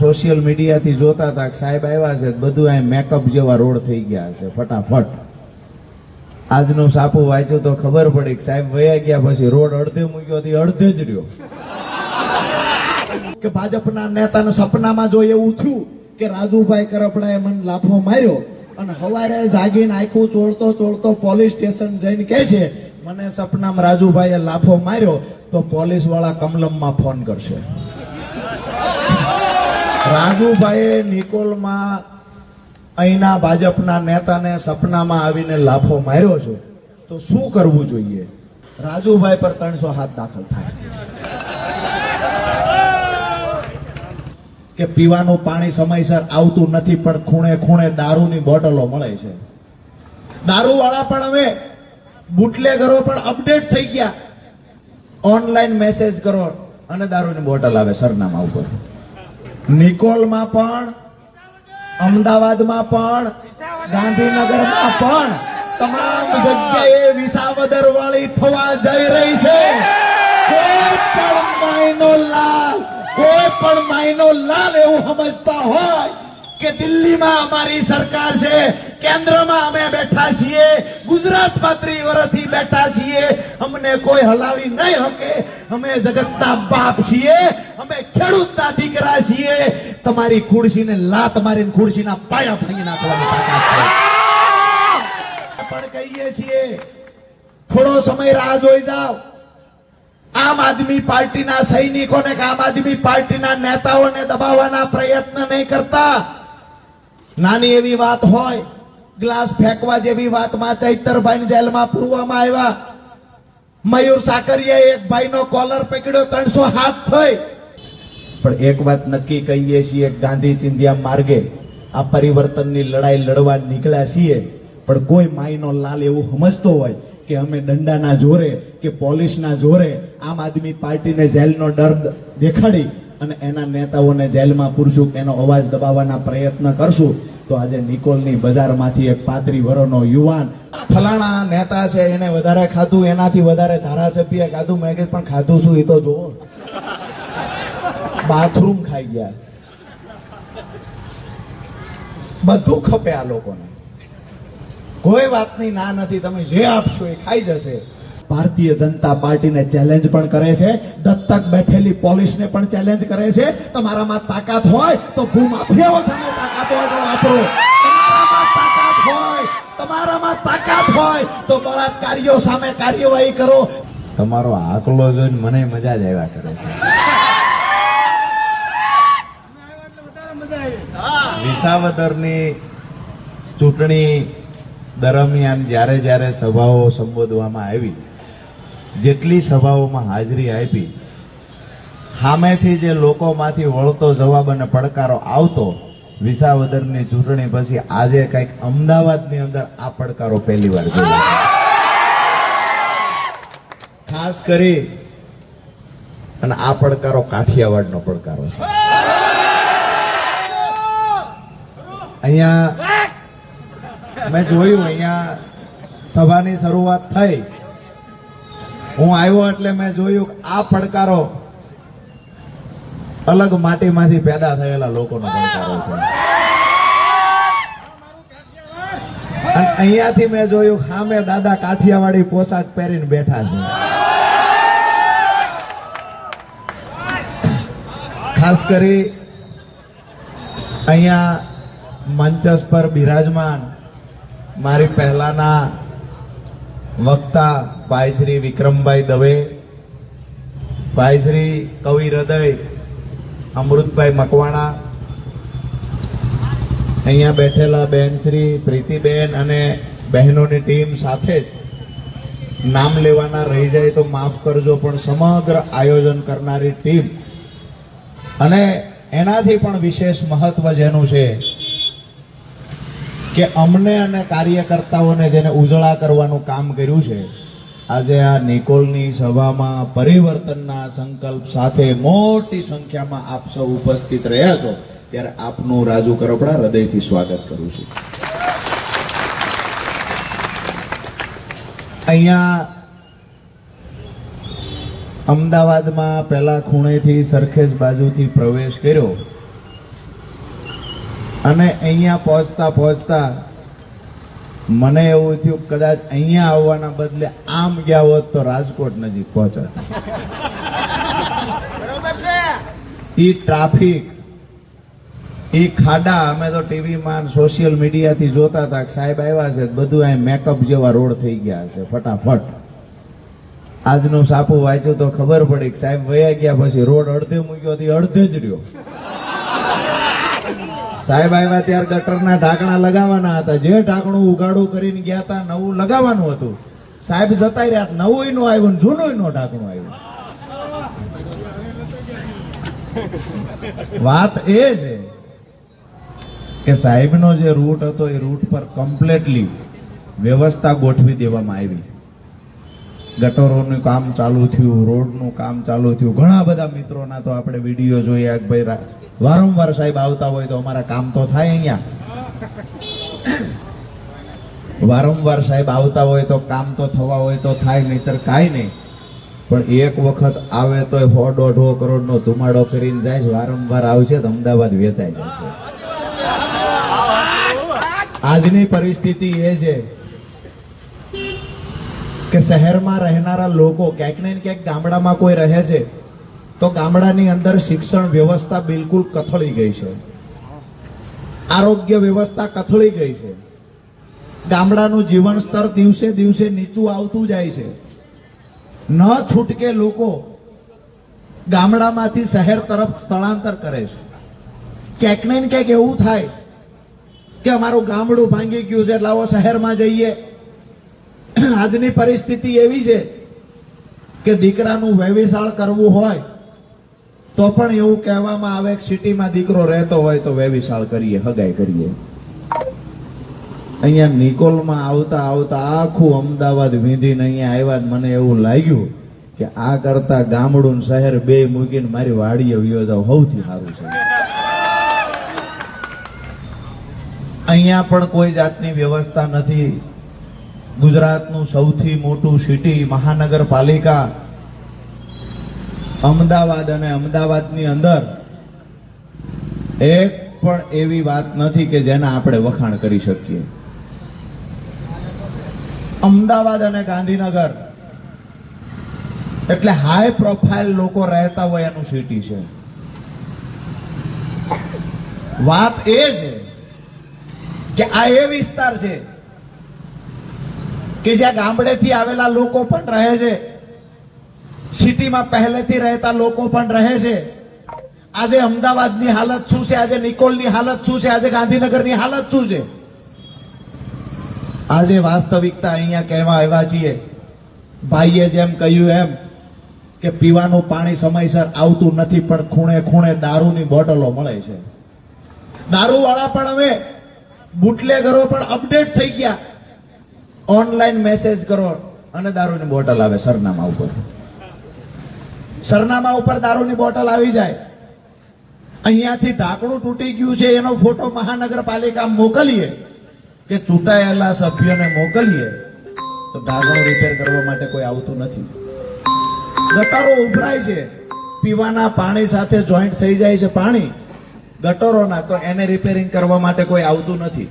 Social મીડિયાથી જોતા હતા કે સાહેબ આવ્યા છે, બધું અહીં મેકઅપ જેવા રોડ થઈ ગયા છે ફટાફટ. આજનું સાપું વાંચ્યું તો ખબર પડી કે સાહેબ વયા ગયા પછી રોડ અડધે મૂક્યો હતી, અડધે જ રહ્યો. કે ભાજપના નેતાને સપનામાં જો એવું થયું કે રાજુભાઈ કરપડાએ મને લાફો માર્યો અને સવારે જાગીને આખું ચોળતો પોલીસ સ્ટેશન જઈને કહે છે મને સપનામાં રાજુભાઈએ લાફો માર્યો, તો પોલીસ વાળા કમલમમાં ફોન કરશે. રાજુભાઈએ નિકોલમાં અહીંના ભાજપના નેતાને સપનામાં આવીને લાફો માર્યો છે, તો શું કરવું જોઈએ? રાજુભાઈ પર 307 દાખલ થાય. કે પીવાનું પાણી સમયસર આવતું નથી, પણ ખૂણે ખૂણે દારૂની બોટલો મળે છે. દારૂવાળા પણ હવે બુટલેગરો પણ અપડેટ થઈ ગયા. ઓનલાઈન મેસેજ કરો અને દારૂની બોટલ આવે સરનામા ઉપર. નિકોલમાં પણ, અમદાવાદમાં પણ, ગાંધીનગરમાં પણ તમામ જગ્યાએ વિસાવદર વાળી થવા જઈ રહી છે. કોઈ પણ માયનો લાલ એવું સમજતા હોય કે દિલ્હીમાં અમારી સરકાર છે, કેન્દ્રમાં અમે બેઠા છીએ, ગુજરાતમાં 30 વર્ષથી બેઠા છીએ, અમને કોઈ હલાવી નહીં શકે, અમે જગતના બાપ છીએ, અમે ખેડૂતના દીકરા છીએ, તમારી ખુરશીને લાત મારીને ખુરશીના પાયા ભાંગી નાખવાની તાકાત છે. પણ કહીએ છીએ થોડો સમય રાહ જોઈ જાઓ. આમ આદમી પાર્ટીના સૈનિકોને કે આમ આદમી પાર્ટીના નેતાઓને દબાવવાના પ્રયત્ન નહીં કરતા. નાની એવી વાત હોય, ગ્લાસ ફેંકવા જેવી વાતમાં ચૈતરભાઈને જેલમાં પૂરવામાં આવ્યા. મયુર સાકરિયાએ એક ભાઈનો કોલર પકડ્યો, 307 થઈ. પણ એક વાત નક્કી કહીએ છીએ, ગાંધી ચિંધ્યા માર્ગે આ પરિવર્તનની લડાઈ લડવા નીકળ્યા છીએ. પણ કોઈ માયનો લાલ એવું સમજતો હોય કે અમે દંડાના જોરે કે પોલીસના જોરે આમ આદમી પાર્ટીને જેલનો ડર દેખાડી અને એના નેતાઓને જેલમાં પૂરશું, એનો અવાજ દબાવવાના પ્રયત્ન કરશું, તો આજે નિકોલની બજારમાંથી એક 35 વર્ષનો યુવાન ફલાણા નેતા છે એને વધારે ખાધું, એનાથી વધારે ધારાસભ્ય ખાધું. મેં કીધું પણ ખાધું શું એ તો જુઓ. બાથરૂમ ખાઈ ગયા, બધું ખપે આ લોકોને. કોઈ વાતની ના નથી, તમે જે આપશો એ ખાઈ જશે. ભારતીય જનતા પાર્ટીને ચેલેન્જ પણ કરે છે, દત્તક બેઠેલી પોલીસને પણ ચેલેન્જ કરે છે. તમારામાં તાકાત હોય તો ભૂમાફિયાઓ સામે તાકાત હોય તો વાપરો. તમારામાં તાકાત હોય તો બળાત્કારીઓ સામે કાર્યવાહી કરો. તમારો આકલો જોઈને મને મજા જ આવ્યા કરે છે. વિસાવદરની ચૂંટણી દરમિયાન જ્યારે જ્યારે સભાઓ સંબોધવામાં આવી, જેટલી સભાઓમાં હાજરી આપી, સામેથી જે લોકોમાંથી વળતો જવાબ અને પડકારો આવતો, વિસાવદરની ચૂંટણી પછી આજે કંઈક અમદાવાદની અંદર આ પડકારો પહેલી વાર જોયા. ખાસ કરી અને આ પડકારો કાઠિયાવાડનો પડકારો છે. અહીંયા મેં જોયું, અહીંયા સભાની શરૂઆત થઈ, હું આવ્યો એટલે મેં જોયું આ પડકારો અલગ માટીમાંથી પેદા થયેલા લોકોનો પડકારો છે. અને અહીંયાથી મેં જોયું સામે દાદા કાઠિયાવાડી પોશાક પહેરીને બેઠા છે. ખાસ કરી અહીંયા મંચસ પર બિરાજમાન મારી પહેલાના વક્તા ભાઈ શ્રી વિક્રમભાઈ દવે, ભાઈ શ્રી કવિ હૃદય અમૃતભાઈ મકવાણા, અહીંયા બેઠેલા બેન શ્રી પ્રીતિબેન અને બહેનોની ટીમ સાથે જ નામ લેવાના રહી જાય તો માફ કરજો, પણ સમગ્ર આયોજન કરનારી ટીમ અને એનાથી પણ વિશેષ મહત્વ જેનું છે કે અમને અને કાર્યકર્તાઓને જેને ઉજળા કરવાનું કામ કર્યું છે, આજે આ નિકોલની સભામાં પરિવર્તનના સંકલ્પ સાથે મોટી સંખ્યામાં આપ સૌ ઉપસ્થિત રહ્યા છો, ત્યારે આપનું રાજુ કરપડા હૃદયથી સ્વાગત કરું છું. અહીંયા અમદાવાદમાં પહેલા ખૂણેથી સરખેજ બાજુથી પ્રવેશ કર્યો અને અહીંયા પહોંચતા પહોંચતા મને એવું થયું કદાચ અહીંયા આવવાના બદલે આમ ગયા હોત તો રાજકોટ નજીક પહોંચત. ઈ ટ્રાફિક, ઈ ખાડા, અમે તો ટીવીમાં સોશિયલ મીડિયાથી જોતા હતા કે સાહેબ આવ્યા છે બધું અહીં મેકઅપ જેવા રોડ થઈ ગયા છે ફટાફટ. આજનું સાપું વાંચ્યું તો ખબર પડી કે સાહેબ વયા ગયા પછી રોડ અડધે મૂક્યો હતી અડધે જ રહ્યો. સાહેબ આવ્યા ત્યારે ગટરના ઢાંકણા લગાવવાના હતા, જે ઢાંકણું ઉગાડું કરીને ગયા હતા નવું લગાવવાનું હતું. સાહેબ જતા રહ્યા, નવું નું આવ્યું ને જૂનું નું ઢાંકણું આવ્યું. વાત એ છે કે સાહેબનો જે રૂટ હતો એ રૂટ પર કમ્પ્લીટલી વ્યવસ્થા ગોઠવી દેવામાં આવી. ગટરોનું કામ ચાલુ થયું, રોડનું કામ ચાલુ થયું. ઘણા બધા મિત્રોના તો આપણે વિડીયો જોયા કે ભાઈ વારંવાર સાહેબ આવતા હોય તો અમારા કામ તો થાય અહીંયા. વારંવાર સાહેબ આવતા હોય તો કામ તો થવા હોય તો થાય, નહીતર કાંઈ નહીં. પણ એક વખત આવે તો 100-1.5 કરોડનો ધુમાડો કરીને જાય છે, વારંવાર આવશે તો અમદાવાદ વેચાઈ જશે. આજની પરિસ્થિતિ એ છે કે શહેરમાં રહેનારા લોકો ક્યાંક ને ક્યાંક ગામડામાં કોઈ રહે છે તો ગામડાની અંદર શિક્ષણ વ્યવસ્થા બિલકુલ કથળી ગઈ છે, આરોગ્ય વ્યવસ્થા કથળી ગઈ છે. ગામડાનું જીવન સ્તર દિવસે દિવસે નીચું આવતું જાય છે. ન છૂટકે લોકો ગામડામાંથી શહેર તરફ સ્થળાંતર કરે છે. ક્યાંક ને ક્યાંક એવું થાય કે અમારું ગામડું ભાંગી ગયું છે એટલે આવો શહેરમાં જઈએ. આજની પરિસ્થિતિ એવી છે કે દીકરાનું વેવિશાળ કરવું હોય તો પણ એવું કહેવામાં આવે કે સિટીમાં દીકરો રહેતો હોય તો વેવિશાળ કરીએ, હગાઈ કરીએ. અહીંયા નિકોલમાં આવતા આવતા આખું અમદાવાદ વીંધીને અહીંયા આવ્યા, મને એવું લાગ્યું કે આ કરતા ગામડું ને શહેર બે મૂકીને મારી વાડીએ વયો જાવ સૌથી સારું છે. અહીંયા પણ કોઈ જાતની વ્યવસ્થા નથી. ગુજરાતનું સૌથી મોટું સિટી મહાનગરપાલિકા અમદાવાદ, અને અમદાવાદની અંદર એક પણ એવી વાત નથી કે જેના આપણે વખાણ કરી શકીએ. અમદાવાદ અને ગાંધીનગર એટલે હાઈ પ્રોફાઇલ લોકો રહેતા હોય એનું સિટી છે. વાત એ છે કે આ એ વિસ્તાર છે કે જ્યાં ગામડેથી આવેલા લોકો પણ રહે છે, સિટીમાં પહેલેથી રહેતા લોકો પણ રહે છે. આજે અમદાવાદની હાલત શું છે, આજે નિકોલની હાલત શું છે, આજે ગાંધીનગરની હાલત શું છે, આજે વાસ્તવિકતા અહીંયા કહેવા આવ્યા છીએ. ભાઈએ જેમ કહ્યું એમ કે પીવાનું પાણી સમયસર આવતું નથી, પણ ખૂણે ખૂણે દારૂની બોટલો મળે છે. દારૂવાળા પણ હવે બુટલેગરો પણ અપડેટ થઈ ગયા. ઓનલાઈન મેસેજ કરો અને દારૂની બોટલ આવે સરનામા ઉપર. સરનામા ઉપર દારૂની બોટલ આવી જાય. અહીંયાથી ઢાંકણું તૂટી ગયું છે એનો ફોટો મહાનગરપાલિકા મોકલીએ કે ચૂંટાયેલા સભ્યોને મોકલીએ તો ઢાંકણું રિપેર કરવા માટે કોઈ આવતું નથી. ગટરો ઉભરાય છે, પીવાના પાણી સાથે જોઈન્ટ થઈ જાય છે પાણી ગટરોના, તો એને રિપેરિંગ કરવા માટે કોઈ આવતું નથી.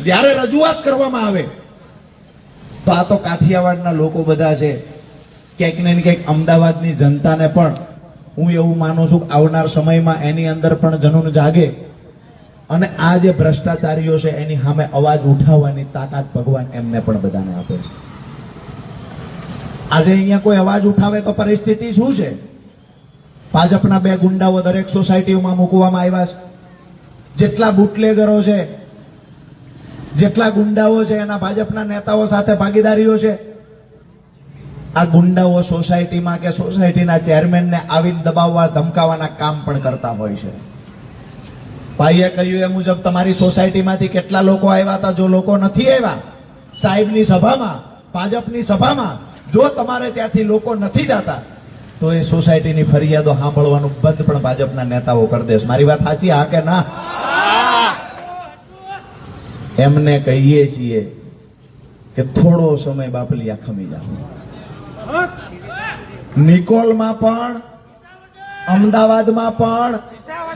જ્યારે રજૂઆત કરવામાં આવે તો આ તો કાઠિયાવાડના લોકો બધા છે. ક્યાંક ને ક્યાંક અમદાવાદની જનતાને પણ હું એવું માનું છું કે આવનાર સમયમાં એની અંદર પણ જનૂન જાગે અને આ જે ભ્રષ્ટાચારીઓ છે એની સામે અવાજ ઉઠાવવાની તાકાત ભગવાન એમને પણ બધાને આપે. આજે અહીંયા કોઈ અવાજ ઉઠાવે તો પરિસ્થિતિ શું છે? ભાજપના 2 ગુંડાઓ દરેક સોસાયટીઓમાં મૂકવામાં આવ્યા છે. જેટલા બુટલેગરો છે, જેટલા ગુંડાઓ છે એના ભાજપના નેતાઓ સાથે ભાગીદારીઓ છે. આ ગુંડાઓ સોસાયટીમાં કે સોસાયટીના ચેરમેનને આવીને દબાવવા ધમકાવવાના કામ પણ કરતા હોય છે. ભાઈએ કહ્યું એ મુજબ તમારી સોસાયટીમાંથી કેટલા લોકો આવ્યા હતા? જો લોકો નથી આવ્યા સાહેબની સભામાં, ભાજપની સભામાં, જો તમારે ત્યાંથી લોકો નથી જતા તો એ સોસાયટીની ફરિયાદો સાંભળવાનું બંધ પણ ભાજપના નેતાઓ કરી દેશે. મારી વાત સાચી? હા કે ના? એમને કહીએ છીએ કે થોડો સમય બાપલિયા ખમી જાઓ. નિકોલમાં પણ, અમદાવાદમાં પણ,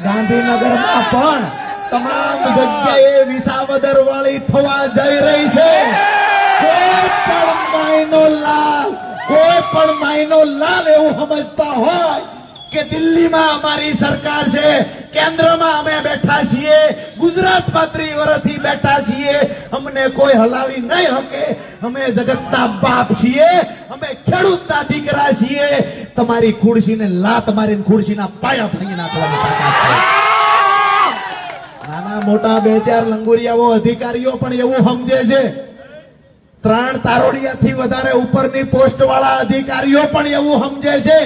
ગાંધીનગરમાં પણ તમામ જગ્યાએ વિસાવદર વાળી થવા જઈ રહી છે. કોઈ પણ માયનો લાલ એવું સમજતા હોય કે દિલ્હીમાં અમારી સરકાર છે, કેન્દ્રમાં અમે બેઠા છીએ, ગુજરાતમાં 30 વર્ષથી બેઠા છીએ, અમને કોઈ હલાવી નહીં શકે. અમે જગતના બાપ છીએ, અમે ખેડૂતના દીકરા છીએ. તમારી ખુરશીને લાત મારીને ખુરશીના પાયા ભાંગી નાખવાની તાકાત છે. નાના મોટા 2-4 લંગુરિયાઓ અધિકારીઓ પણ એવું સમજે છે. 3 તારોડિયાથી વધારે ઉપરની પોસ્ટ વાળા અધિકારીઓ પણ એવું સમજે છે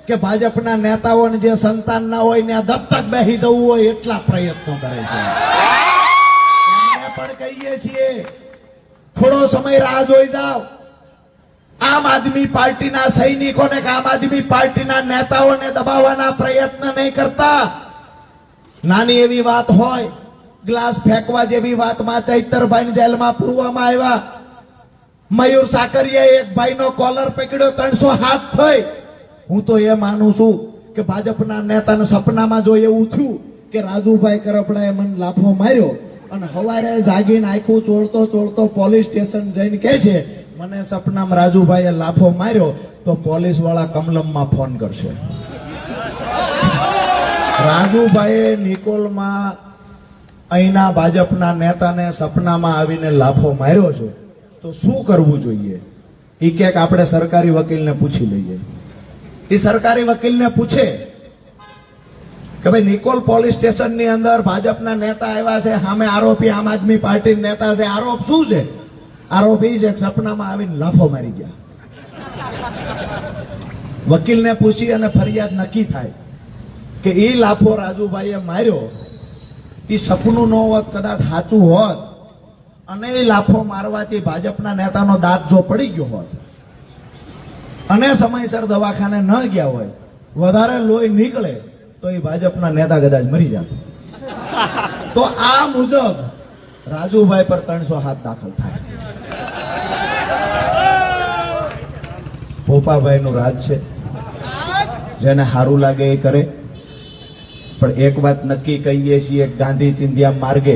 કે ભાજપના નેતાઓને જે સંતાન ના હોય ત્યાં દત્તક બેસી જવું હોય એટલા પ્રયત્નો કરે છે. અમે પણ કહીએ છીએ થોડો સમય રાહ જોઈ જાઓ. આમ આદમી પાર્ટીના સૈનિકોને કે આમ આદમી પાર્ટીના નેતાઓને દબાવવાના પ્રયત્ન નહીં કરતા. નાની એવી વાત હોય, ગ્લાસ ફેંકવા જેવી વાતમાં ચૈતરભાઈને જેલમાં પૂરવામાં આવ્યા. મયુર સાકરિયાએ એક ભાઈનો કોલર પકડ્યો, 300 હાથ થઈ. હું તો એ માનું છું કે ભાજપના નેતાને સપનામાં જો એવું થયું કે રાજુભાઈ કરપડાએ મને લાફો માર્યો અને સવારે જાગીને આખું ચોળતો પોલીસ સ્ટેશન જઈને કહે છે મને સપનામાં રાજુભાઈએ લાફો માર્યો, તો પોલીસ વાળા કમલમમાં ફોન કરશે. રાજુભાઈએ નિકોલમાં અહીંના ભાજપના નેતાને સપનામાં આવીને લાફો માર્યો છે, તો શું કરવું જોઈએ? એ ક્યાંક આપણે સરકારી વકીલને પૂછી લઈએ. એ સરકારી વકીલને પૂછે કે ભાઈ નિકોલ પોલીસ સ્ટેશનની અંદર ભાજપના નેતા આવ્યા છે, સામે આરોપી આમ આદમી પાર્ટી નેતા છે. આરોપ શું છે? આરોપ એ છે કે સપનામાં આવીને લાફો મારી ગયા. વકીલને પૂછી અને ફરિયાદ નક્કી થાય કે એ લાફો રાજુભાઈએ માર્યો, એ સપનું ન હોત, કદાચ સાચું હોત અને એ લાફો મારવાથી ભાજપના નેતાનો દાંત જો પડી ગયો હોત અને સમયસર દવાખાને ન ગયા હોય, વધારે લોહી નીકળે તો એ ભાજપના નેતા કદાચ મરી જાય. તો આ મુજબ રાજુભાઈ પર 300 હાથ દાખલ થાય. પોપાભાઈનું રાજ છે, જેને સારું લાગે એ કરે. પણ એક વાત નક્કી કહીએ છીએ, ગાંધી ચિંધ્યા માર્ગે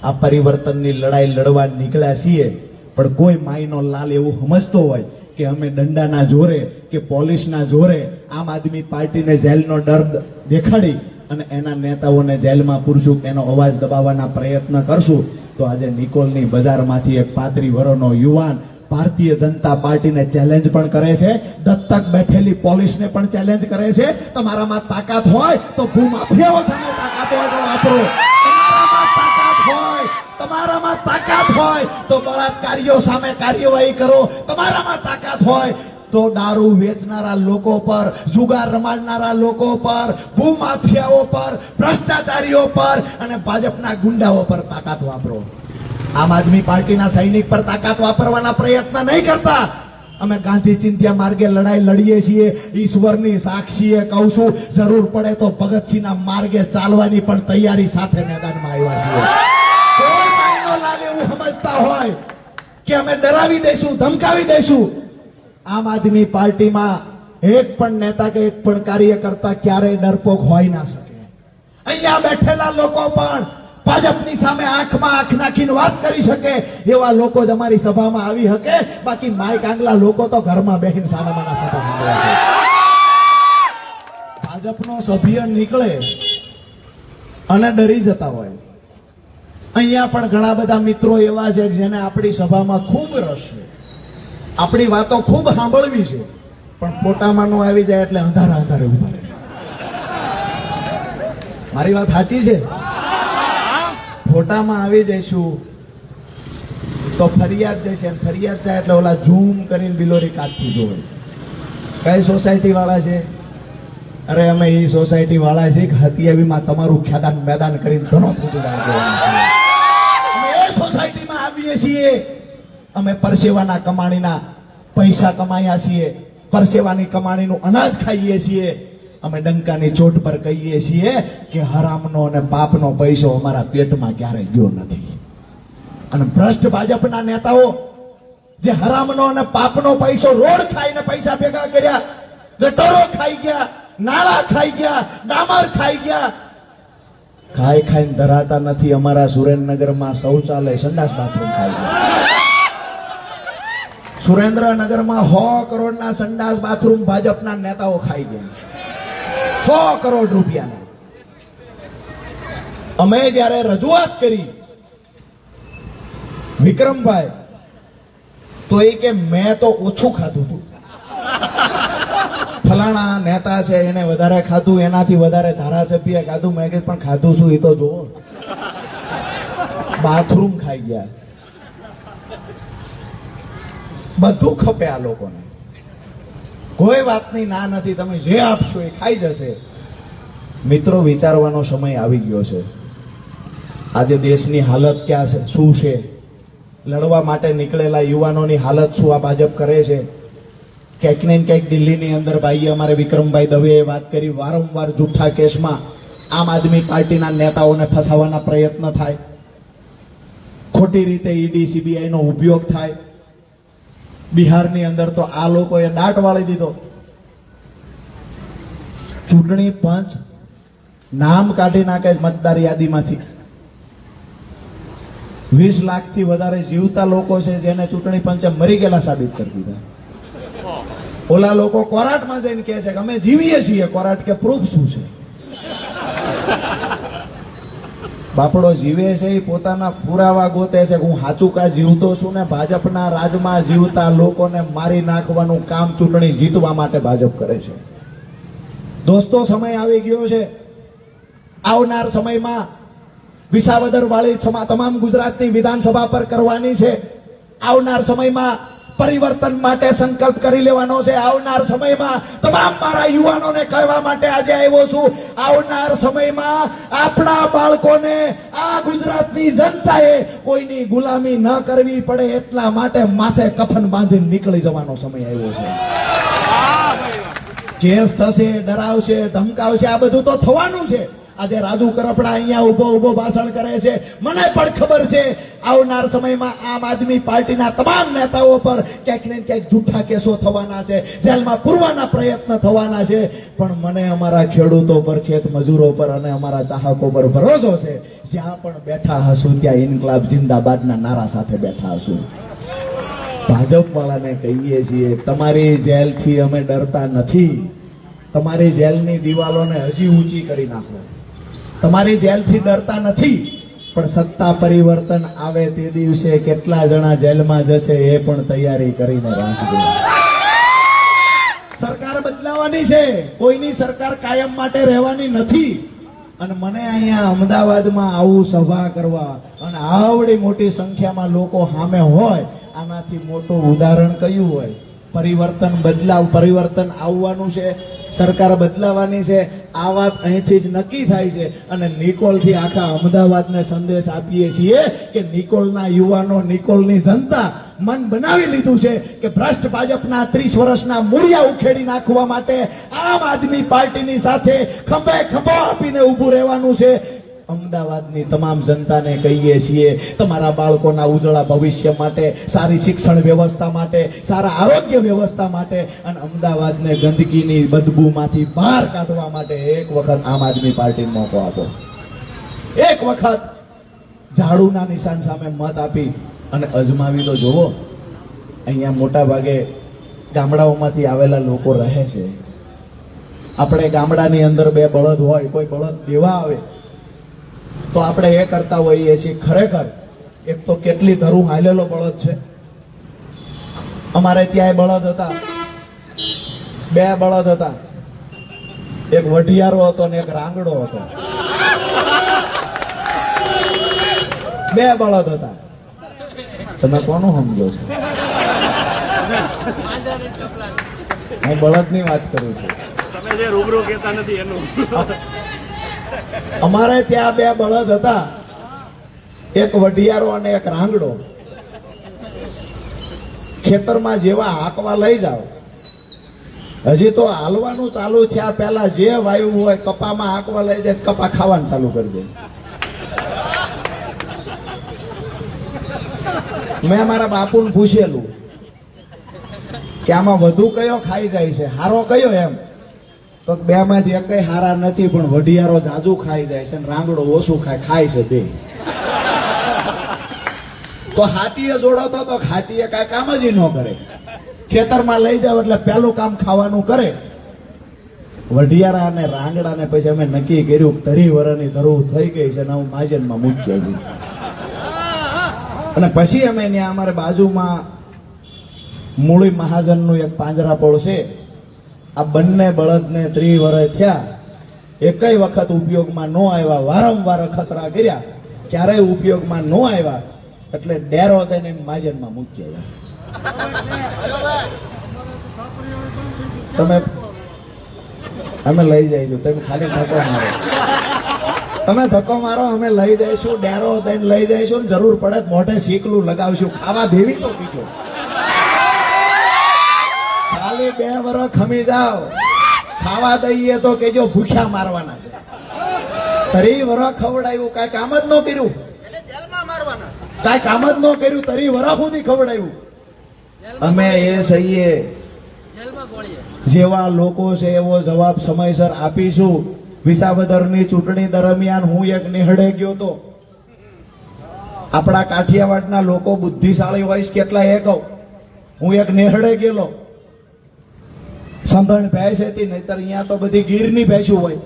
આ પરિવર્તનની લડાઈ લડવા નીકળ્યા છીએ. પણ કોઈ માયનો લાલ એવું સમજતો હોય કે અમે દંડાના જોરે કે પોલીસના જોરે આમ આદમી પાર્ટીને જેલનો ડર દેખાડી અને એના નેતાઓને જેલમાં પૂરશું, એનો અવાજ દબાવવાના પ્રયત્ન કરશું, તો આજે નિકોલની બજારમાંથી એક 35 વર્ષનો યુવાન ભારતીય જનતા પાર્ટીને ચેલેન્જ પણ કરે છે, દત્તક બેઠેલી પોલીસને પણ ચેલેન્જ કરે છે. તમારામાં તાકાત હોય તો ભૂમાફિયાઓ સામે તાકાત હોય તો વાપરો. તમારામાં તાકાત હોય તો બળાત્કારીઓ સામે કાર્યવાહી કરો. તમારામાં તાકાત હોય તો દારૂ વેચનારા લોકો પર, જુગાર રમાડનારા લોકો પર, ભૂમાફિયાઓ પર, ભ્રષ્ટાચારીઓ પર અને ભાજપના ગુંડાઓ પર તાકાત વાપરો. આમ આદમી પાર્ટીના સૈનિક પર તાકાત વાપરવાના પ્રયત્ન નહીં કરતા. અમે ગાંધી ચિંધ્યા માર્ગે લડાઈ લડીએ છીએ, ઈશ્વરની સાક્ષીએ કહું છું, જરૂર પડે તો ભગતસિંહના માર્ગે ચાલવાની પણ તૈયારી સાથે મેદાનમાં આવ્યા છીએ. કોઈ માયનો લાગે એવું સમજતા હોય કે અમે ડરાવી દઈશું, ધમકાવી દઈશું, આમ આદમી પાર્ટીમાં એક પણ નેતા કે એક પણ કાર્યકર્તા ક્યારેય ડરપોક હોઈ ના શકે. અહીંયા બેઠેલા લોકો પણ ભાજપની સામે આંખમાં આંખ નાખીને વાત કરી શકે એવા લોકો જ અમારી સભામાં આવી શકે. બાકી માઈક આંગલા લોકો તો ઘરમાં બેસીને સાનામાના સભા સાંભળે છે. ભાજપનો સભ્ય નીકળે અને ડરી જતા હોય. અહીંયા પણ ઘણા બધા મિત્રો એવા છે જેને આપણી સભામાં ખૂબ રસ છે, આપણી વાતો ખૂબ સાંભળવી છે, પણ ફોટામાં આવી જાય એટલે અંધારા અંધારે ઉભા રહે. મારી વાત સાચી છે? ફોટામાં આવી જઈશું તો ફરિયાદ જશે, ફરિયાદ જાય એટલે ઓલા ઝૂમ કરીને બિલોરી કાઢતી જોવે. કઈ સોસાયટી વાળા છે? અરે અમે એ સોસાયટી વાળા છે કે હતિયાવીમાં તમારું ખેદાન મેદાન કરીને ઘણો ફૂટી અમે એ સોસાયટીમાં આવીએ છીએ. અમે પરસેવાના કમાણીના પૈસા કમાયા છીએ, પરસેવાની કમાણીનું અનાજ ખાઈએ છીએ. અમે ડંકાની ચોટ પર કહીએ છીએ કે હરામનો અને પાપનો પૈસો અમારા પેટમાં ક્યારેય ગયો નથી. અને ભ્રષ્ટ ભાજપના નેતાઓ જે હરામનો અને પાપનો પૈસો રોડ ખાઈને પૈસા ભેગા કર્યા, ગટરો ખાઈ ગયા, નાળા ખાઈ ગયા, ડામર ખાઈ ગયા, ખાઈ ખાઈને ધરાતા નથી. અમારા સુરેન્દ્રનગરમાં શૌચાલય સંડાસ બાથરૂમ ખાય છે. સુરેન્દ્રનગરમાં 100 કરોડના સંડાસ બાથરૂમ ભાજપના નેતાઓ ખાઈ ગયા. 100 કરોડ રૂપિયાના. અમે જયારે રજૂઆત કરી વિક્રમભાઈ, તો એ કે મેં તો ઓછું ખાધું હતું, ફલાણા નેતા છે એને વધારે ખાધું, એનાથી વધારે ધારાસભ્ય ખાધું. મેં કીધું પણ ખાધું શું એ તો જુઓ. બાથરૂમ ખાઈ ગયા. બધું ખપે આ લોકોને. કોઈ વાતની ના નથી. તમે જે આપશો એ ખાઈ જશે. મિત્રો, વિચારવાનો સમય આવી ગયો છે. આજે દેશની હાલત ક્યાં છે, શું છે, લડવા માટે નીકળેલા યુવાનોની હાલત શું આ ભાજપ કરે છે. ક્યાંક ને ક્યાંક દિલ્હીની અંદર ભાઈ અમારે વિક્રમભાઈ દવેએ વાત કરી, વારંવાર જૂઠા કેસમાં આમ આદમી પાર્ટીના નેતાઓને ફસાવવાના પ્રયત્ન થાય, ખોટી રીતે ઈડી સીબીઆઈ નો ઉપયોગ થાય. બિહારની અંદર તો આ લોકોએ દાટ વાળી દીધો. ચૂંટણી પંચ નામ કાઢી નાખે મતદાર યાદીમાંથી. 20 લાખથી વધારે જીવતા લોકો છે જેને ચૂંટણી પંચે મરી ગયેલા સાબિત કરી દીધા. ઓલા લોકો કોર્ટમાં જઈને કહે છે કે અમે જીવીએ છીએ. કોર્ટ કે પ્રૂફ શું છે? બાપડો જીવે છે એ પોતાના પુરાવા ગોતે છે કે હું સાચું કા જીવતો છું, ને ભાજપના રાજમાં જીવતા લોકોને મારી નાખવાનું કામ ચૂંટણી જીતવા માટે ભાજપ કરે છે. દોસ્તો, સમય આવી ગયો છે. આવનાર સમયમાં વિસાવદર વાળી તમામ ગુજરાતની વિધાનસભા પર કરવાની છે. આવનાર સમયમાં પરિવર્તન માટે સંકલ્પ કરી લેવાનો છે. આવનાર સમયમાં તમામ મારા યુવાનોને કહેવા માટે આજે આવ્યો છું, આવનાર સમયમાં આપણા બાળકોને આ ગુજરાતની જનતાએ કોઈની ગુલામી ન કરવી પડે એટલા માટે માથે કફન બાંધીને નીકળી જવાનો સમય આવ્યો છે. કેસ થશે, ડરાવશે, ધમકાવશે, આ બધું તો થવાનું છે. આજે રાજુ કરપડા અહીંયા ઉભો ભાષણ કરે છે. મને પણ ખબર છે આવનાર સમયમાં આમ આદમી પાર્ટીના તમામ નેતાઓ પર ક્યાંક ને ક્યાંક જૂઠા કેસો થવાના છે, જેલમાં પૂરવાના પ્રયત્ન થવાના છે. પણ મને અમારા ખેડૂતો પર, ખેત મજૂરો પર અને અમારા ચાહકો પર ભરોસો છે. જ્યાં પણ બેઠા હશું ત્યાં ઇન્કલાબ જિંદાબાદના નારા સાથે બેઠા હશું. ભાજપ વાળાને કહીએ છીએ, તમારી જેલથી અમે ડરતા નથી. તમારી જેલની દિવાલોને હજી ઊંચી કરી નાખો. તમારી જેલથી ડરતા નથી, પણ સત્તા પરિવર્તન આવે તે દિવસે કેટલા જણા જેલમાં જશે એ પણ તૈયારી કરીને રાખજો. સરકાર બદલાવાની છે, કોઈની સરકાર કાયમ માટે રહેવાની નથી. અને મને અહીંયા અમદાવાદમાં આવું સભા કરવા અને આવડી મોટી સંખ્યામાં લોકો સામે હોય, આનાથી મોટું ઉદાહરણ કયું હોય? પરિવર્તન આવવાનું છે, સરકાર બદલાવાની છે. આ વાત અહીંથી જ નક્કી થાય છે. અને નિકોલથી આખા અમદાવાદને સંદેશ આપીએ છીએ કે નિકોલના યુવાનો, નિકોલની જનતા મન બનાવી લીધું છે કે ભ્રષ્ટ ભાજપના 30 વર્ષના મૂળિયા ઉખેડી નાખવા માટે આમ આદમી પાર્ટીની સાથે ખભે ખભો આપીને ઉભું રહેવાનું છે. અમદાવાદની તમામ જનતાને કહીએ છીએ, તમારા બાળકોના ઉજળા ભવિષ્ય માટે, સારી શિક્ષણ વ્યવસ્થા માટે, સારા આરોગ્ય વ્યવસ્થા માટે અને અમદાવાદને ગંદકીની બદબૂમાંથી બહાર કાઢવા માટે એક વખત આમ આદમી પાર્ટીને મોકો આપો. એક વખત ઝાડુના નિશાન સામે મત આપી અને અજમાવી તો જુઓ. અહીંયા મોટા ભાગે ગામડાઓમાંથી આવેલા લોકો રહે છે. આપણે ગામડાની અંદર 2 બળદ હોય, કોઈ બળદ દેવા આવે તો આપણે એ કરતા હોઈએ છીએ. ખરેખર એક તો કેટલી ધરું હાલેલો બળદ છે. અમારે ત્યાં બળદ હતા, 2 બળદ હતા. એક વઢિયારો હતો ને એક રાંગડો હતો. 2 બળદ હતા. તમે કોનું સમજો છો? હું બળદની વાત કરું છું. તમે જે રૂબરૂ કહેતા નથી એનું. અમારે ત્યાં 2 બળદ હતા, એક વઢિયારો અને એક રાંગડો. ખેતરમાં જેવા હાંકવા લઈ જાઓ, હજી તો હાલવાનું ચાલુ થયા પહેલા જે વાયુ હોય કપામાં હાંકવા લઈ જાય, કપા ખાવાનું ચાલુ કરી દે. મેં મારા બાપુને પૂછેલું કે આમાં વધુ કયો ખાઈ જાય છે, હારો કયો? એમ તો બે માંથી એકય હારા નથી, પણ વઢિયારો જાજુ ખાઈ જાય છે અને રાંગડો ઓછું ખાય છે બે. તો હાથીએ જોડો તો હાથીએ કાંઈ કામ જ ન કરે. ખેતરમાં લઈ જાવ એટલે પેલું કામ ખાવાનું કરે. વઢિયારા અને રાંગડા ને પછી અમે નક્કી કર્યું 30 વર્ષની ધરું થઈ ગઈ છે ને હું માજનમાં મૂકી આવી. અને પછી અમે ત્યાં અમારે બાજુમાં મૂળી મહાજનનું એક પાંજરાપોળ છે. આ બંને બળદને 30 વર્ષ થયા, એકય વખત ઉપયોગમાં ન આવ્યા, વારંવાર ખતરા કર્યા, ક્યારેય ઉપયોગમાં ન આવ્યા, એટલે ડેરો થઈને માજનમાં મૂકી આવ્યા. તમે અમે લઈ જઈશું, તમે ખાલી ધક્કો મારો, તમે ધક્કો મારો, અમે લઈ જઈશું, ડેરો થઈને લઈ જઈશું, જરૂર પડે મોઢે શીકલું લગાવશું, ખાવા દેવી તો બીજો. ખાલી 2 વર્ષ ખમી જાઓ, ખાવા દઈએ તો કેજો ભૂખ્યા મારવાના છે. 30 વર્ષ ખવડાવ્યું, કાંઈ કામ જ ન કર્યું, કાંઈ કામ જ ન કર્યું, 30 વર્ષ સુધી ખવડાવ્યું. અમે એ સહીએ જેવા લોકો છે એવો જવાબ સમયસર આપીશું. વિસાવદરની ચૂંટણી દરમિયાન હું એક નિહળે ગયો તો. આપણા કાઠિયાવાડના લોકો બુદ્ધિશાળી હોય છે કેટલા એ કહું. હું એક નિહળે ગયેલો. સંધણ ભેંસ હતી, નહીતર અહીંયા તો બધી ગીરની ભેંસું હોય.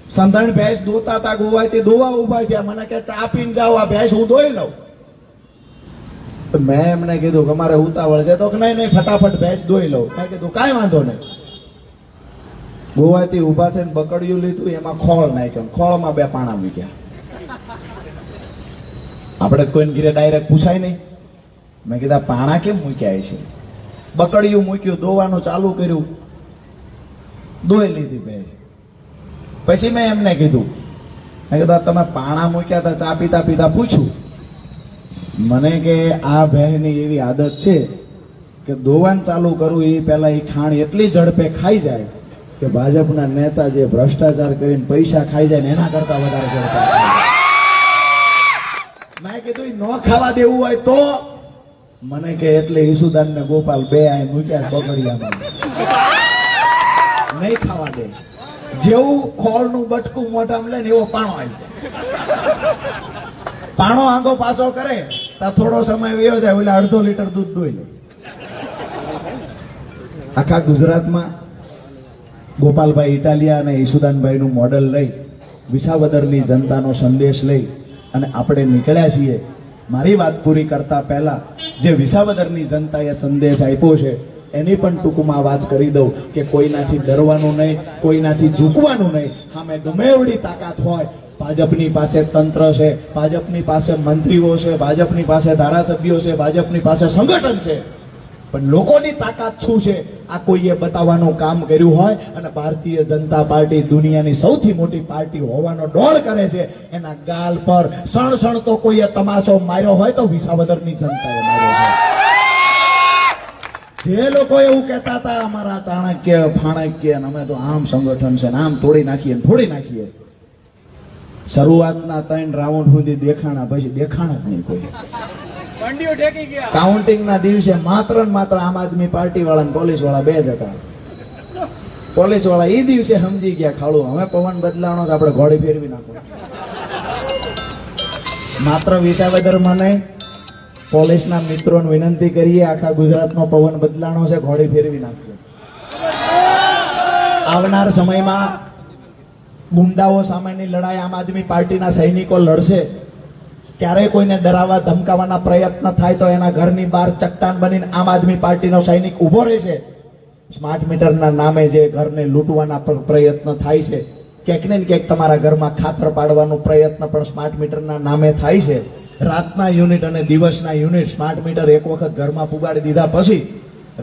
સંધણ ભેંસ દોતા તા ગોવાથી દોવા ઉભા થયા, મને કે ચા પીને જાઓ, આ ભેંસ હું દોઈ લઉં. મેં એમને કીધું કે મારે ઉતાવળ છે, તો કે નહીં ફટાફટ ભેંસ દોઈ લઉં. મેં કીધું કાંઈ વાંધો નહીં. ગોવાથી ઉભા થઈને બકડિયું લીધું, એમાં ખોળ નાખ્યો, ખોળમાં 2 પાણા મૂક્યા. આપણે કોઈને ઘરે ડાયરેક્ટ પૂછાય નહીં. મેં કીધા પાણા કેમ મૂક્યા છે? બકડિયું મૂક્યું, દોવાનું ચાલુ કર્યું, દોઈ લીધી ભેંસ. પછી મેં એમને કીધું, મેં કીધું તમે પાણા મૂક્યા હતા, ચા પીતા પીતા પૂછ્યું. મને કે આ ભેંસની એવી આદત છે કે દોવાન ચાલુ કરું એ પહેલા એ ખાણ એટલી ઝડપે ખાઈ જાય કે ભાજપના નેતા જે ભ્રષ્ટાચાર કરીને પૈસા ખાઈ જાય ને એના કરતા વધારે કરતા. મેં કીધું ન ખાવા દેવું હોય તો? મને કે એટલે ઈસુદાન ને ગોપાલ 2 અહીં મૂક્યા બગડિયામાં, નહીં ખાવા દે. જેવું ખોળનું બટકું મોઢામાં લે ને એવો પાણો આવી જાય. પાણો આંગો પાછો કરે તો થોડો સમય વયો જાય, એટલે 1/2 લીટર દૂધ દોઈ લે. આખા ગુજરાતમાં ગોપાલભાઈ ઇટાલિયા અને ઈસુદાનભાઈ નું મોડેલ લઈ, વિસાવદરની જનતાનો સંદેશ લઈ અને આપણે નીકળ્યા છીએ. મારી વાત પૂરી કરતા પહેલા જે વિસાવદરની જનતાએ સંદેશ આપ્યો છે એની પણ ટૂંકમાં વાત કરી દઉં કે કોઈનાથી ડરવાનું નહીં, કોઈનાથી ઝૂકવાનું નહીં. સામે ગમે એવડી તાકાત હોય, ભાજપની પાસે તંત્ર છે, ભાજપની પાસે મંત્રીઓ છે, ભાજપની પાસે ધારાસભ્યો છે, ભાજપની પાસે સંગઠન છે, પણ લોકોની તાકાત શું છે આ કોઈએ બતાવવાનું કામ કર્યું હોય અને ભારતીય જનતા પાર્ટી દુનિયાની સૌથી મોટી પાર્ટી હોવાનો ડોળ કરે છે, એના ગાલ પર સણ તો કોઈએ તમાશો માર્યો હોય તો વિસાવદરની જનતાએ માર્યો છે. જે લોકો એવું કહેતા હતા અમારા ચાણક્ય ફાણક્ય અમે તો આમ સંગઠન છે ને આમ તોડી નાખીએ ને ફોડી નાખીએ, શરૂઆતના 3 રાઉન્ડ સુધી દેખાણા, પછી દેખાણા જ નહીં કોઈ. કાઉન્ટિંગના દિવસે માત્ર ને માત્ર આમ આદમી પાર્ટી વાળા ને પોલીસ વાળા 2 જ હતા. પોલીસ વાળા એ દિવસે સમજી ગયા ખાડું હવે પવન બદલાણો તો આપણે ઘોડી ફેરવી નાખો. માત્ર વિસાવદરમાં નહીં, પોલીસના મિત્રોને વિનંતી કરીએ, આખા ગુજરાતનો પવન બદલાણો છે, ઘોડી ફેરવી નાખજો. આવનાર સમયમાં ગુંડાઓ સામેની લડાઈ આમ આદમી પાર્ટીના સૈનિકો લડશે. ક્યારેય કોઈને ડરાવવા ધમકાવવાના પ્રયત્ન થાય તો એના ઘરની બહાર ચટ્ટાન બનીને આમ આદમી પાર્ટીનો સૈનિક ઉભો રહેશે. સ્માર્ટ મીટરના નામે જે ઘરને લૂંટવાના પ્રયત્ન થાય છે, ક્યાંક ને ક્યાંક તમારા ઘરમાં ખાતર પાડવાનો પ્રયત્ન પણ સ્માર્ટ મીટરના નામે થાય છે. રાતના યુનિટ અને દિવસના યુનિટ, સ્માર્ટ મીટર એક વખત ઘરમાં પુગાડી દીધા પછી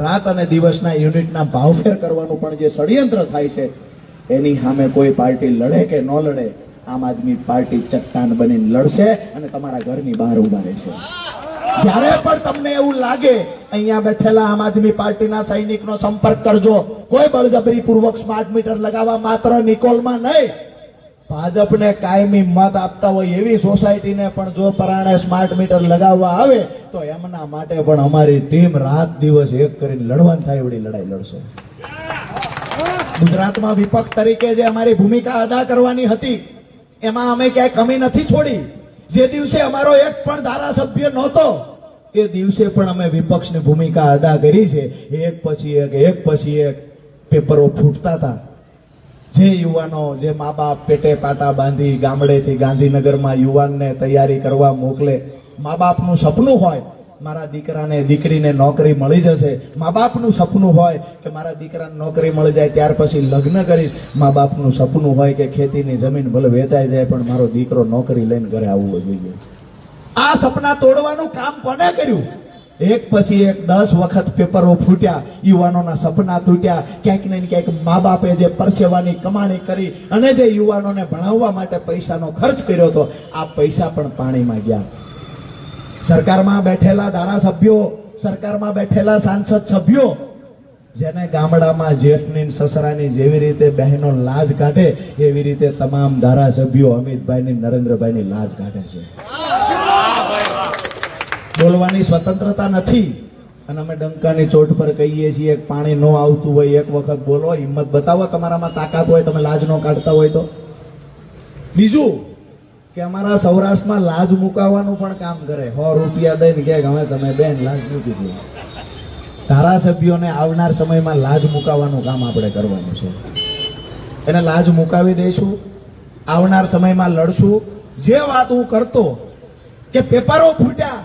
રાત અને દિવસના યુનિટના ભાવફેર કરવાનું પણ જે ષડયંત્ર થાય છે, એની સામે કોઈ પાર્ટી લડે કે ન લડે, આમ આદમી પાર્ટી ચટ્ટાન બનીને લડશે અને તમારા ઘરની બહાર ઉભા રહેશે. જ્યારે પણ તમને એવું લાગે અહીંયા બેઠેલા આમ આદમી પાર્ટીના સૈનિકનો સંપર્ક કરજો. કોઈ બળજબરી પૂર્વક સ્માર્ટ મીટર લગાવવા માત્ર નિકોલમાં નહીં, ભાજપને કાયમી મત આપતા હોય એવી સોસાયટીને પણ જો પરાણે સ્માર્ટ મીટર લગાવવા આવે તો એમના માટે પણ અમારી ટીમ રાત દિવસ એક કરીને લડવાનું થાય એવડી લડાઈ લડશે. ગુજરાતમાં વિપક્ષ તરીકે જે અમારી ભૂમિકા અદા કરવાની હતી એમાં અમે ક્યાંય કમી નથી છોડી. જે દિવસે અમારો એક પણ ધારાસભ્ય નહોતો એ દિવસે પણ અમે વિપક્ષની ભૂમિકા અદા કરી છે. એક પછી એક પેપરો ફૂટતા હતા. જે યુવાનો, જે મા બાપ પેટે પાટા બાંધી ગામડેથી ગાંધીનગરમાં યુવાનને તૈયારી કરવા મોકલે, મા બાપનું સપનું હોય મારા દીકરાને દીકરીને નોકરી મળી જશે, મા બાપનું સપનું હોય કે મારા દીકરાને નોકરી મળી જાય ત્યાર પછી લગ્ન કરીશ, મા બાપનું સપનું હોય કે ખેતીની જમીન ભલે વેચાઈ જાય પણ મારો દીકરો નોકરી લઈને ઘરે આવવો જોઈએ. આ સપના તોડવાનું કામ કોને કર્યું? એક પછી એક 10 વખત પેપરો ફૂટ્યા, યુવાનોના સપના તૂટ્યા. ક્યાંક ને ક્યાંક મા બાપે જે પરસેવાની કમાણી કરી અને જે યુવાનોને ભણાવવા માટે પૈસાનો ખર્ચ કર્યો હતો આ પૈસા પણ પાણીમાં ગયા. સરકારમાં બેઠેલા ધારાસભ્યો, સરકારમાં બેઠેલા સાંસદ સભ્યો જેને ગામડામાં જેઠની સસરાની જેવી રીતે બહેનો લાજ કાઢે એવી રીતે તમામ ધારાસભ્યો અમિતભાઈની, નરેન્દ્રભાઈની લાજ કાઢે છે. બોલવાની સ્વતંત્રતા નથી અને અમે ડંકાની ચોટ પર કહીએ છીએ કે પાણી ન આવતું હોય એક વખત બોલો, હિંમત બતાવો, તમારામાં તાકાત હોય, તમે લાજ ન કાઢતા હોય તો. બીજું કે અમારા સૌરાષ્ટ્રમાં લાજ મુકાવવાનું પણ કામ કરે. 100 રૂપિયા દઈને કે હવે તમે બેન લાજ મૂકી દો. ધારાસભ્યોને આવનાર સમયમાં લાજ મુકાવવાનું કામ આપણે કરવાનું છે. એને લાજ મુકાવી દઈશું, આવનાર સમયમાં લડશું. જે વાત હું કરતો કે પેપરો ફૂટ્યા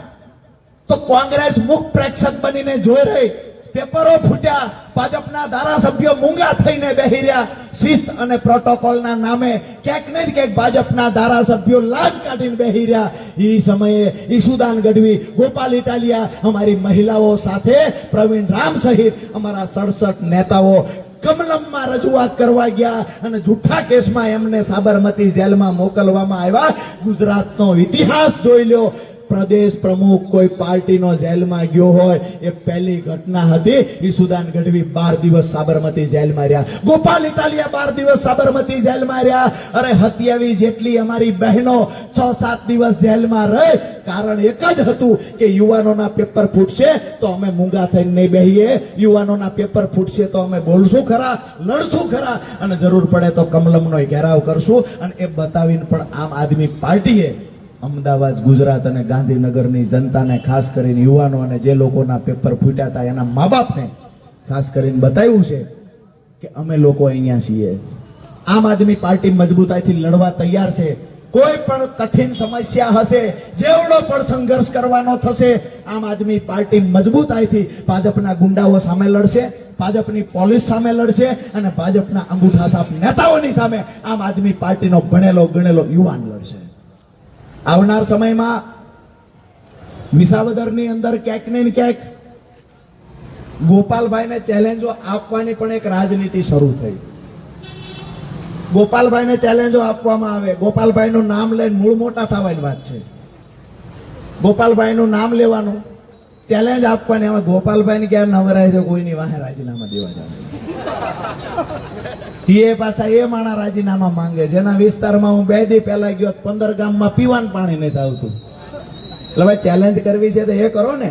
તો કોંગ્રેસ મુખ પ્રેક્ષક બનીને જોઈ રહી. પેપરો ફૂટ્યા, ભાજપના ધારાસભ્યો મૂંગા થઈને બેહી રહ્યા. શિસ્ત અને પ્રોટોકોલના નામે ક્યાંક ને ક્યાંક ભાજપના ધારાસભ્યો લાજ કાઢીને બેહી રહ્યા. એ સમયે ઈશુદાન ગઢવી, ગોપાલ ઇટાલિયા, અમારી મહિલાઓ સાથે પ્રવીણ રામ સહિત અમારા 67 નેતાઓ કમલમમાં રજૂઆત કરવા ગયા અને જૂઠા કેસમાં એમને સાબરમતી જેલમાં મોકલવામાં આવ્યા. ગુજરાતનો ઇતિહાસ જોઈ લ્યો. પ્રદેશ પ્રમુખ કોઈ પાર્ટીનો જેલમાં ગયો હોય એ પહેલી ઘટના હતી. ઈશુદાન ગઢવી 12 દિવસ સાબરમતી જેલમાં રહ્યા, ગોપાલ ઇટાલિયા 12 દિવસ સાબરમતી જેલમાં રહ્યા. અરે 27 જેટલી અમારી બહેનો 6-7 દિવસ જેલમાં રહી. કારણ એક જ હતું કે યુવાનોના પેપર ફૂટશે તો અમે મૂંગા થઈને નહીં બેહીએ, યુવાનોના પેપર ફૂટશે તો અમે બોલશું ખરા, લડશું ખરા અને જરૂર પડે તો કમલમનો ઘેરાવ કરશું. અને એ બતાવીને પણ આમ આદમી પાર્ટીએ અમદાવાદ, ગુજરાત અને ગાંધીનગરની જનતાને, ખાસ કરીને યુવાનો અને જે લોકોના પેપર ફૂટ્યા હતા એના મા બાપને ખાસ કરીને બતાવ્યું છે કે અમે લોકો અહીંયા છીએ. આમ આદમી પાર્ટી મજબૂતાઈથી લડવા તૈયાર છે. કોઈ પણ કઠિન સમસ્યા હશે, જેવડો પણ સંઘર્ષ કરવાનો થશે, આમ આદમી પાર્ટી મજબૂતાઈથી ભાજપના ગુંડાઓ સામે લડશે, ભાજપની પોલીસ સામે લડશે અને ભાજપના અંગૂઠા સાફ નેતાઓની સામે આમ આદમી પાર્ટીનો ભણેલો ગણેલો યુવાન લડશે. આવનાર સમયમાં વિસાવદરની અંદર ક્યાંક ને ક્યાંક ગોપાલભાઈને ચેલેન્જો આપવાની પણ એક રાજનીતિ શરૂ થઈ. ગોપાલભાઈને ચેલેન્જો આપવામાં આવે. ગોપાલભાઈનું નામ લઈને મૂળ મોટા થવાની વાત છે. ગોપાલભાઈનું નામ લેવાનું, ચેલેન્જ આપવાની. હવે ગોપાલભાઈને ક્યારે નવરાય છે કોઈની વાહે રાજીનામા દેવા જશે. એ પાછા એ માણા રાજીનામા માંગે. જેના વિસ્તારમાં હું 2 દી પહેલા ગયો, 15 ગામમાં પીવાનું પાણી નથી આવતું. એટલે ભાઈ ચેલેન્જ કરવી છે તો એ કરો ને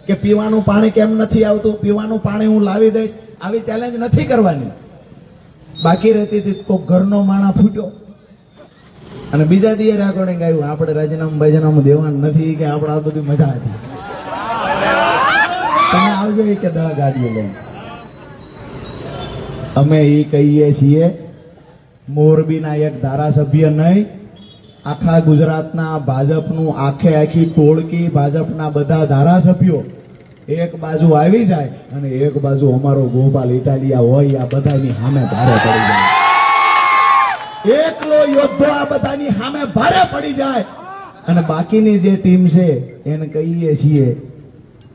કે પીવાનું પાણી કેમ નથી આવતું, પીવાનું પાણી હું લાવી દઈશ. આવી ચેલેન્જ નથી કરવાની. બાકી રહેતી હતી કોઈ ઘરનો માણા ફૂટ્યો અને બીજા દીએ રેકોર્ડિંગ આવ્યું, આપણે રાજીનામું દેવાનું નથી કે આપણે આ બધી મજા હતી, તમે આવજો કે 10 ગાડીઓ લઈને. અમે એ કહીએ છીએ, મોરબીના એક ધારાસભ્ય નહીં, આખા ગુજરાતના ભાજપનું આખી ટોળકી, ભાજપના બધા ધારાસભ્યો એક બાજુ આવી જાય અને એક બાજુ અમારો ગોપાલ ઇટાલિયા હોય, આ બધાની સામે ભારે પડી જાય. એકલો યોદ્ધો આ બધાની સામે ભારે પડી જાય અને બાકીની જે ટીમ છે એને કહીએ છીએ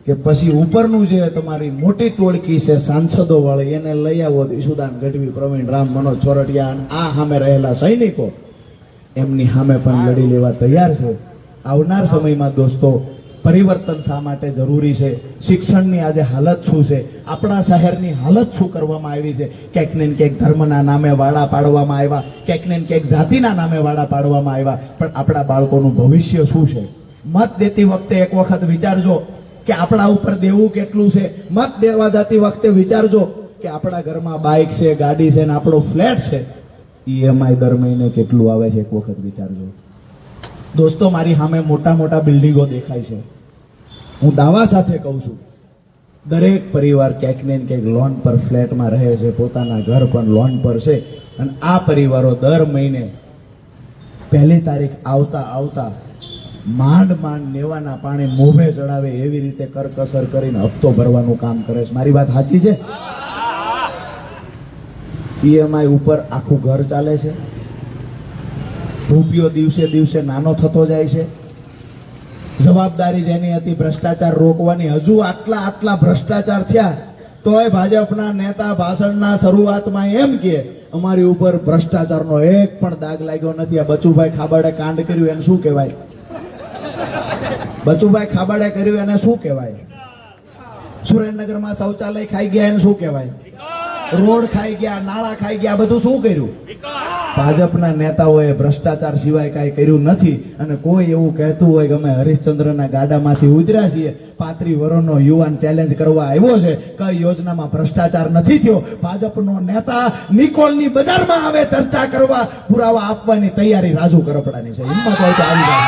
કે પછી ઉપરનું જે તમારી મોટી ટોળકી છે સાંસદો વાળી એને લઈ આવો. ઈશુદાન ગઢવી, પ્રવીણ રામ, મનોજ છોરટિયા, આ સામે રહેલા સૈનિકો એમની સામે પણ લડી લેવા તૈયાર છે. આવનાર સમયમાં દોસ્તો પરિવર્તન શા માટે જરૂરી છે, શિક્ષણની આજે હાલત શું છે, આપણા શહેરની હાલત શું કરવામાં આવી છે. ક્યાંક ને ક્યાંક ધર્મના નામે વાડા પાડવામાં આવ્યા, ક્યાંક ને ક્યાંક જાતિના નામે વાડા પાડવામાં આવ્યા, પણ આપણા બાળકોનું ભવિષ્ય શું છે. મત દેતી વખતે એક વખત વિચારજો કે આપણા ઉપર દેવું કેટલું છે. મત દેવા જતી વખતે વિચારજો કે આપણા ઘરમાં બાઇક છે, ગાડી છે ને આપણો ફ્લેટ છે, ઈએમઆઈ દર મહિને કેટલું આવે છે એક વખત વિચારજો. દોસ્તો, મારી સામે મોટા મોટા બિલ્ડિંગો દેખાય છે. હું દાવા સાથે કહું છું, દરેક પરિવાર ક્યાંક ને ક્યાંક લોન પર ફ્લેટમાં રહે છે, પોતાના ઘર પણ લોન પર છે. અને આ પરિવારો દર મહિને 1 તારીખ આવતા આવતા માંડ નેવાના પાણી મોભે ચડાવે એવી રીતે કરકસર કરીને હપ્તો ભરવાનું કામ કરે છે. મારી વાત સાચી છે? ઈએમઆઈ ઉપર આખું ઘર ચાલે છે. રૂપિયો દિવસે દિવસે નાનો થતો જાય છે. જવાબદારી જેની હતી ભ્રષ્ટાચાર રોકવાની, હજુ આટલા ભ્રષ્ટાચાર થયા તોય ભાજપના નેતા ભાષણના શરૂઆતમાં એમ કે અમારી ઉપર ભ્રષ્ટાચારનો એક પણ દાગ લાગ્યો નથી. આ બચુભાઈ ખાબડે કાંડ કર્યું એને શું કહેવાય? બચુભાઈ ખાબડે કર્યું એને શું કહેવાય? સુરેન્દ્રનગરમાં શૌચાલય ખાઈ ગયા એને શું કહેવાય? રોડ ખાઈ ગયા, નાળા ખાઈ ગયા, બધું શું કર્યું? ભાજપના નેતાઓએ ભ્રષ્ટાચાર સિવાય કાંઈ કર્યું નથી. અને કોઈ એવું કહેતું હોય કે અમે હરિશ્ચંદ્રના ગાડામાંથી ઉતર્યા છીએ, 35 વર્ષનો યુવાન ચેલેન્જ કરવા આવ્યો છે, કઈ યોજનામાં ભ્રષ્ટાચાર નથી થયો, ભાજપનો નેતા નિકોલની બજારમાં આવે ચર્ચા કરવા, પુરાવા આપવાની તૈયારી રાજુ કરપડાની છે. હિંમત હોય તો આવી જાઓ,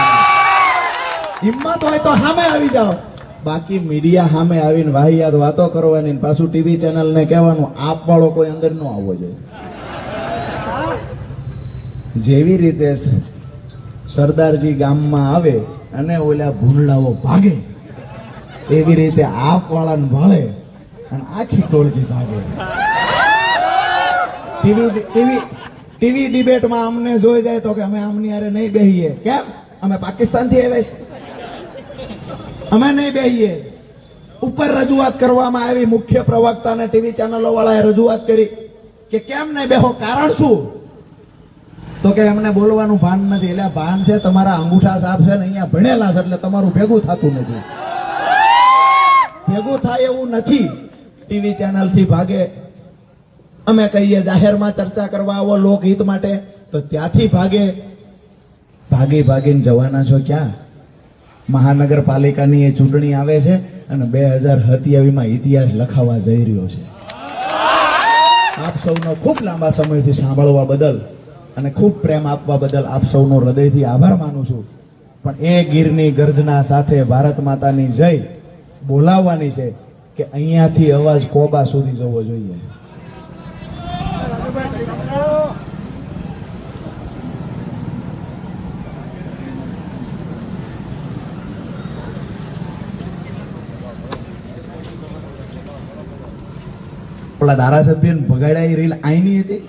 હિંમત હોય તો સામે આવી જાઓ. બાકી મીડિયા સામે આવીને વાહિયાત વાતો કરવાની, પાછું ટીવી ચેનલને કહેવાનું આપવાળો કોઈ અંદર ન આવવો જોઈએ. જેવી રીતે સરદારજી ગામમાં આવે અને ઓલા ભૂંડલાઓ ભાગે, એવી રીતે આપવાળાને ભાળે અને આખી ટોળકી ભાગે. ટીવી ડિબેટમાં અમને જોઈ જાય તો કે અમે આમની હારે નહીં બેહીએ. કેમ? અમે પાકિસ્તાનથી આવ્યા છીએ, અમે નહીં બેહીએ. ઉપર રજૂઆત કરવામાં આવી, મુખ્ય પ્રવક્તાને ટીવી ચેનલો વાળાએ રજૂઆત કરી કે કેમ નહીં બેહો, કારણ શું? તો કે એમને બોલવાનું ભાન નથી. એટલે ભાન છે તમારા અંગૂઠા સાફ છે ને અહીંયા ભણેલા છે એટલે તમારું ભેગું થતું નથી. ભેગું થાય એવું નથી. ટીવી ચેનલથી ભાગે. અમે કહીએ જાહેરમાં ચર્ચા કરવા આવો લોકહિત માટે, તો ત્યાંથી ભાગે. ભાગીને જવાના છો ક્યાં? મહાનગરપાલિકાની એ ચૂંટણી આવે છે અને 2027માં ઇતિહાસ લખાવા જઈ રહ્યો છે. આપ સૌનો ખૂબ લાંબા સમયથી સાંભળવા બદલ અને ખૂબ પ્રેમ આપવા બદલ આપ સૌનો હૃદયથી આભાર માનું છું. પણ એ ગીરની ગર્જના સાથે ભારત માતાની જય બોલાવવાની છે કે અહીંયાથી અવાજ કોબા સુધી જવો જોઈએ. પેલા ધારાસભ્ય ભગાડ્યા એ રીલ આઈની હતી.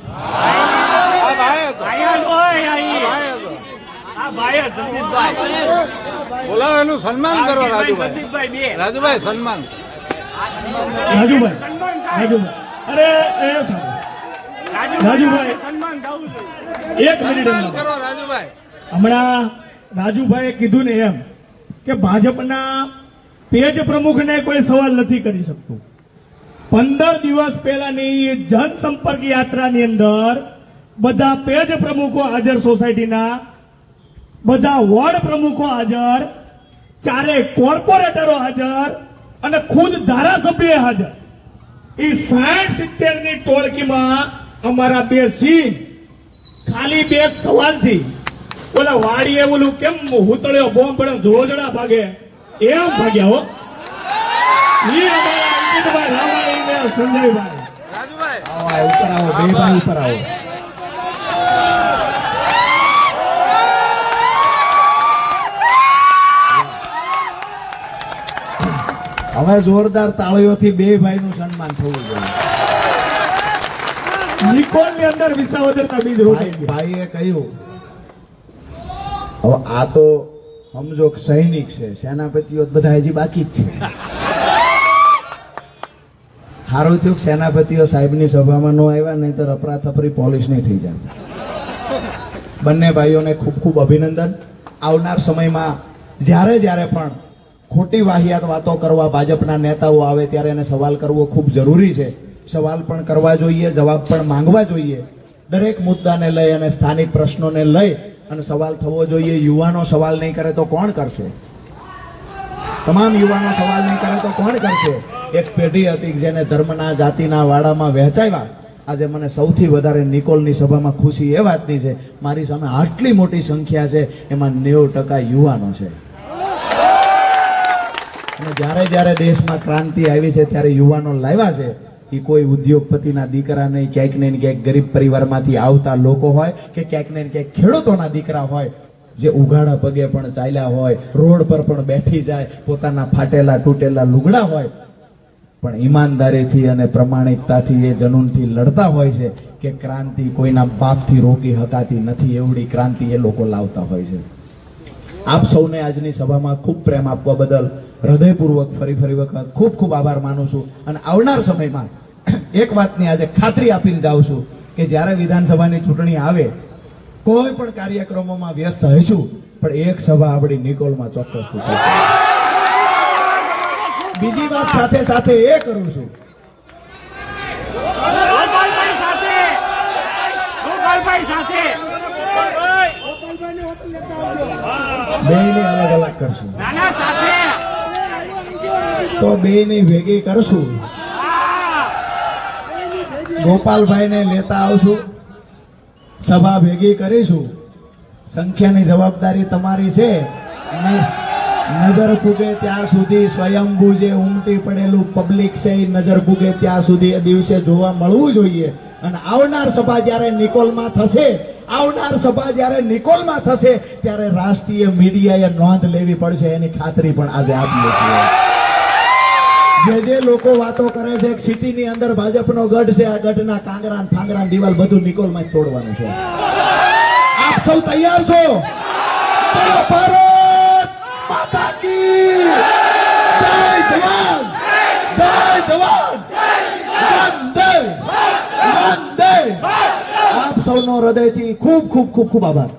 બોલાવો, એનું સન્માન કરો. રાજુભાઈ સન્માન. રાજુભાઈ સન્માન થવું જોઈએ. એક મિનિટ કરો રાજુભાઈ. હમણાં રાજુભાઈએ કીધું ને એમ કે ભાજપના પેજ પ્રમુખને કોઈ સવાલ નથી કરી શકતું. 15 દિવસ પહેલાની જનસંપર્ક યાત્રાની અંદર બધા પેજ પ્રમુખો હાજર, સોસાયટીના બધા વોર્ડ પ્રમુખો હાજર, 4 કોર્પોરેટરો હાજર અને ખુદ ધારાસભ્ય હાજર. એ 60-70 ની ટોળકીમાં અમારા 2 સિંહ ખાલી 2 સવાલથી ઓલા વાડીએ ઓલું કેમ હુતળ્યો બોમ્બ પડ્યો ધોળજડા ભાગે એમ ભાગ્યા હો. એ અમારા અંકિતભાઈ રામાણી ને સંજયભાઈ. રાજુભાઈ આવો, ઉપર આવો, બે ભાઈ ઉપર આવો. હવે જોરદાર તાળીઓથી બે ભાઈનું સન્માન થવું જોઈએ. નિકોલની અંદર વિસાવદરના બીજ રોકાઈ ગયા. ભાઈએ કહ્યું હવે આ તો સમજો કે સૈનિક છે, સેનાપતિઓ બધા હજી બાકી જ છે. સારું થયું કે સેનાપતિઓ સાહેબની સભામાં ન આવ્યા, નહીં તો અફરાતફરી પોલીસ નહીં થઈ જાય. બંને ભાઈઓને ખૂબ ખૂબ અભિનંદન. આવનાર સમયમાં જ્યારે પણ ખોટી વાહિયાત વાતો કરવા ભાજપના નેતાઓ આવે ત્યારે એને સવાલ કરવો ખૂબ જરૂરી છે. સવાલ પણ કરવા જોઈએ, જવાબ પણ માંગવા જોઈએ. દરેક મુદ્દાને લઈ અને સ્થાનિક પ્રશ્નોને લઈ અને સવાલ થવો જોઈએ. યુવાનો સવાલ નહીં કરે તો કોણ કરશે? તમામ યુવાનો સવાલ નહીં કરે તો કોણ કરશે? એક પેઢી હતી જેને ધર્મના જાતિના વાડામાં વહેંચાવ્યા. આજે મને સૌથી વધારે નિકોલની સભામાં ખુશી એ વાતની છે, મારી સામે આટલી મોટી સંખ્યા છે, એમાં 90% યુવાનો છે. અને જ્યારે જ્યારે દેશમાં ક્રાંતિ આવી છે ત્યારે યુવાનો લાવ્યા છે. એ કોઈ ઉદ્યોગપતિના દીકરા નહીં, ક્યાંક ને ક્યાંક ગરીબ પરિવારમાંથી આવતા લોકો હોય કે ક્યાંક ને ક્યાંક ખેડૂતોના દીકરા હોય, જે ઉઘાડા પગે પણ ચાલ્યા હોય, રોડ પર પણ બેઠી જાય, પોતાના ફાટેલા તૂટેલા લુગડા હોય, પણ ઈમાનદારીથી અને પ્રમાણિકતાથી એ જનૂનથી લડતા હોય છે કે ક્રાંતિ કોઈના બાપથી રોકી શકાતી નથી, એવડી ક્રાંતિ એ લોકો લાવતા હોય છે. આપ સૌને આજની સભામાં ખૂબ પ્રેમ આપવા બદલ હૃદયપૂર્વક ફરી વખત ખૂબ ખૂબ આભાર માનું છું. અને આવનાર સમયમાં એક વાતની આજે ખાતરી આપીને જાઉં છું કે જ્યારે વિધાનસભાની ચૂંટણી આવે, કોઈ પણ કાર્યક્રમોમાં વ્યસ્ત હશું, પણ એક સભા આપણી નિકોલમાં ચોક્કસ થશે. બીજી વાત સાથે સાથે એ કરું છું, બેયને અલગ અલગ કરશું, તો બેયની ભેગી કરશું. ગોપાલભાઈને લેતા આવશું, સભા ભેગી કરીશું. સંખ્યાની જવાબદારી તમારી છે. નજર પૂગે ત્યાં સુધી સ્વયંભૂ જે ઉમટી પડેલું પબ્લિક છે, એ નજર પૂગે ત્યાં સુધી એ દિવસે જોવા મળવું જોઈએ. અને આવનાર સભા જ્યારે નિકોલમાં થશે, ત્યારે રાષ્ટ્રીય મીડિયાએ નોંધ લેવી પડશે, એની ખાતરી પણ આજે આપીએ છીએ. જે લોકો વાતો કરે છે કે સિટીની અંદર ભાજપનો ગઢ છે, આ ગઢના કાંગરા ફાંગરા દિવાલ બધું નિકોલમાં જ તોડવાનું છે. આપ સૌ તૈયાર છો? બોલો ભારત માતા કી જય! જવાન જય જવાન, વંદે વંદે. આપ સૌનો હૃદયથી ખૂબ ખૂબ ખૂબ ખૂબ આભાર.